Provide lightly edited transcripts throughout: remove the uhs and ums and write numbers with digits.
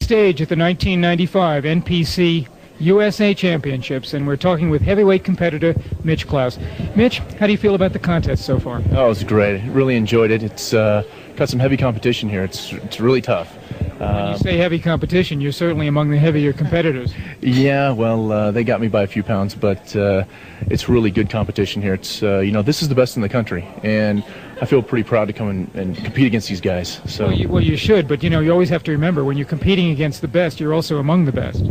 Stage at the 1995 NPC USA Championships, and we're talking with heavyweight competitor Mitch Krause. Mitch, how do you feel about the contest so far? Oh, it was great. Really enjoyed it. It's got some heavy competition here. It's really tough. When you say heavy competition, you're certainly among the heavier competitors. Yeah, well, they got me by a few pounds, but it's really good competition here. It's this is the best in the country, and I feel pretty proud to come and compete against these guys. So well, you should, but you always have to remember when you're competing against the best, you're also among the best.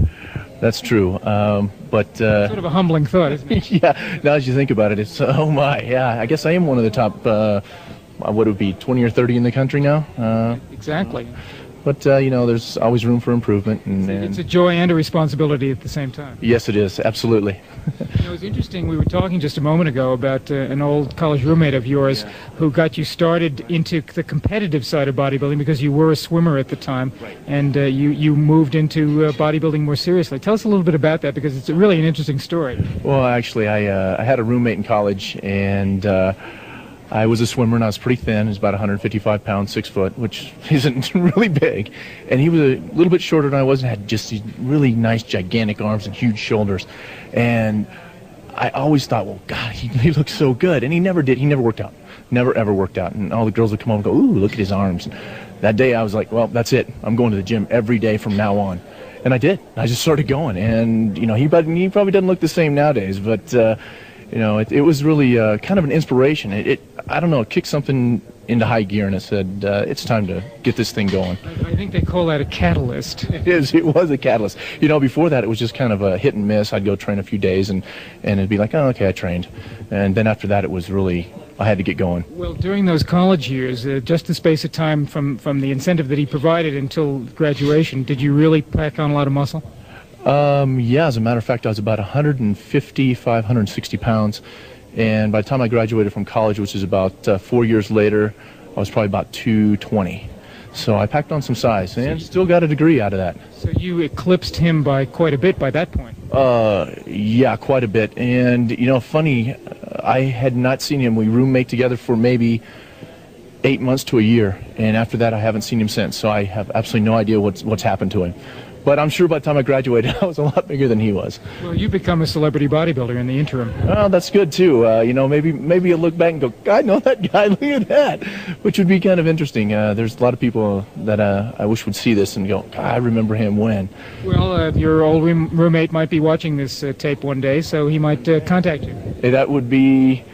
That's true, but sort of a humbling thought, isn't it? Yeah. Now as you think about it, it's oh my, yeah. I guess I am one of the top. What would it be, 20 or 30 in the country now? Exactly. But there's always room for improvement, and it's a joy and a responsibility at the same time. Yes, it is, absolutely. It's interesting. We were talking just a moment ago about an old college roommate of yours who got you started into the competitive side of bodybuilding because you were a swimmer at the time, and you moved into bodybuilding more seriously. Tell us a little bit about that, because it's really an interesting story. Well, actually, I had a roommate in college, and I was a swimmer, and I was pretty thin. I was about 155 pounds, 6 foot, which isn't really big. And he was a little bit shorter than I was and had just these really nice, gigantic arms and huge shoulders. And I always thought, well, God, he looks so good. And he never did. He never worked out. Never, ever worked out. And all the girls would come over and go, ooh, look at his arms. And that day I was like, well, that's it. I'm going to the gym every day from now on. And I did. I just started going. And, he probably doesn't look the same nowadays, but it was really kind of an inspiration. I don't know, it kicked something into high gear, and it said, it's time to get this thing going. I think they call that a catalyst. It was a catalyst. Before that, it was just kind of a hit and miss. I'd go train a few days, and it'd be like, oh, okay, I trained. And then after that, it was really, I had to get going. Well, during those college years, just the space of time from the incentive that he provided until graduation, did you really pack on a lot of muscle? Yeah, as a matter of fact, I was about 155, 160 pounds, and by the time I graduated from college, which is about 4 years later, I was probably about 220. So I packed on some size, and still got a degree out of that. So you eclipsed him by quite a bit by that point. Yeah, quite a bit. And, funny, I had not seen him. We roommate together for maybe 8 months to a year, and after that I haven't seen him since, so I have absolutely no idea what's happened to him. But I'm sure by the time I graduated, I was a lot bigger than he was. Well, you become a celebrity bodybuilder in the interim. Well, that's good too. Maybe you'll look back and go, God, I know that guy, look at that, which would be kind of interesting. There's a lot of people that I wish would see this and go, God, I remember him when. Well, your old roommate might be watching this tape one day, so he might contact you. Hey, that would be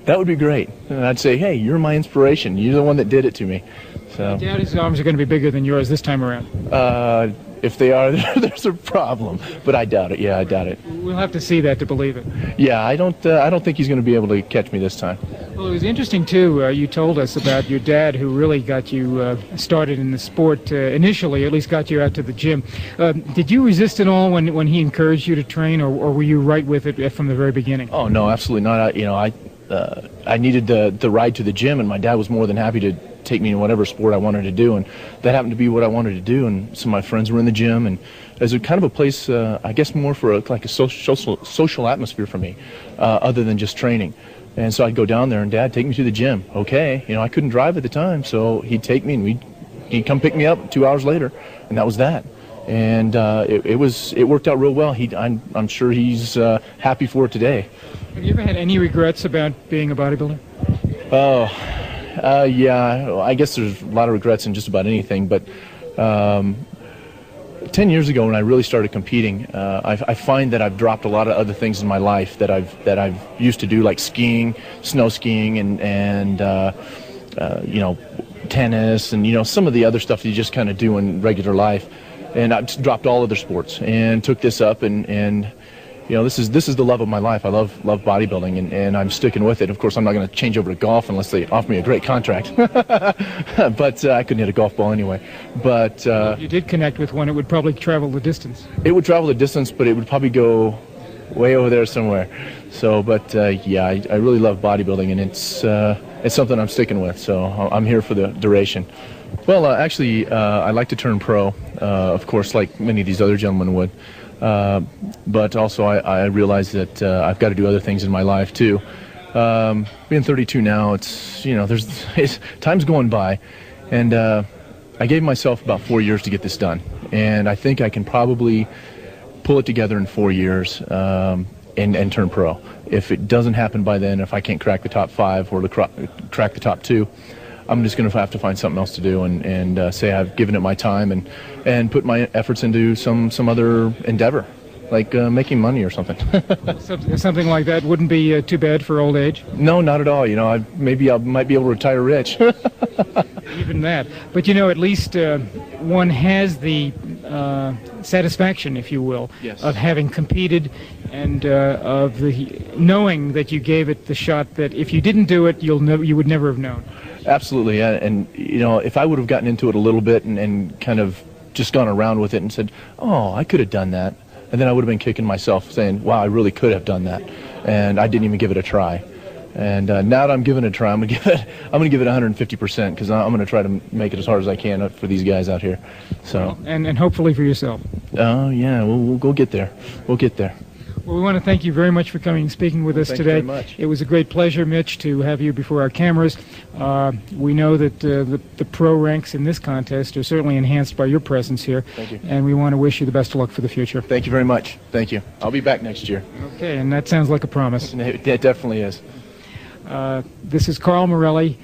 great. And I'd say, hey, you're my inspiration. You're the one that did it to me. So. I doubt his arms are going to be bigger than yours this time around. If they are, there's a problem. But I doubt it. Yeah, I doubt it. We'll have to see that to believe it. Yeah, I don't think he's going to be able to catch me this time. Well, it was interesting too. You told us about your dad, who really got you started in the sport initially, at least got you out to the gym. Did you resist at all when he encouraged you to train, or were you right with it from the very beginning? Oh no, absolutely not. I needed the ride to the gym, and my dad was more than happy to take me in whatever sport I wanted to do, and that happened to be what I wanted to do. And some of my friends were in the gym, and it was kind of a place, I guess, more for a social atmosphere for me, other than just training. And so I'd go down there, and Dad, take me to the gym. Okay, I couldn't drive at the time, so he'd take me, and he'd come pick me up 2 hours later, and that was that. And it worked out real well. I'm sure he's happy for it today. Have you ever had any regrets about being a bodybuilder? Oh. Yeah, I guess there's a lot of regrets in just about anything, but 10 years ago when I really started competing, I find that I've dropped a lot of other things in my life that I've used to do, like skiing, snow skiing, and tennis, and some of the other stuff that you just kind of do in regular life. And I've dropped all other sports and took this up, and this is the love of my life. I love bodybuilding, and I'm sticking with it. Of course, I'm not going to change over to golf unless they offer me a great contract. But I couldn't hit a golf ball anyway. But if you did connect with one, it would probably travel the distance. It would travel the distance, but it would probably go way over there somewhere. So, but yeah, I really love bodybuilding, and it's something I'm sticking with. So I'm here for the duration. Well, actually, I like to turn pro, of course, like many of these other gentlemen would. But also I realize that I've got to do other things in my life too. Being 32 now, time's going by, and I gave myself about 4 years to get this done. and I think I can probably pull it together in 4 years and turn pro. If it doesn't happen by then, if I can't crack the top 5 or crack the top 2, I'm just going to have to find something else to do and say I've given it my time and put my efforts into some other endeavor, like making money or something. Something like that wouldn't be too bad for old age? No, not at all. You know, maybe I might be able to retire rich. Even that. But, you know, at least one has the satisfaction, if you will, yes, of having competed and of the knowing that you gave it the shot that if you didn't do it, you would never have known. Absolutely, and you know, if I would have gotten into it a little bit and kind of just gone around with it and said, "Oh, I could have done that," and then I would have been kicking myself, saying, "Wow, I really could have done that," and I didn't even give it a try. And now that I'm giving it a try, I'm gonna give it 150% because I'm gonna try to make it as hard as I can for these guys out here. So and hopefully for yourself. Oh yeah, we'll get there. We'll get there. Well, we want to thank you very much for coming and speaking with us today. Thank you very much. It was a great pleasure, Mitch, to have you before our cameras. We know that the pro ranks in this contest are certainly enhanced by your presence here. Thank you. And we want to wish you the best of luck for the future. Thank you very much. Thank you. I'll be back next year. Okay, and that sounds like a promise. It definitely is. This is Carl Morelli.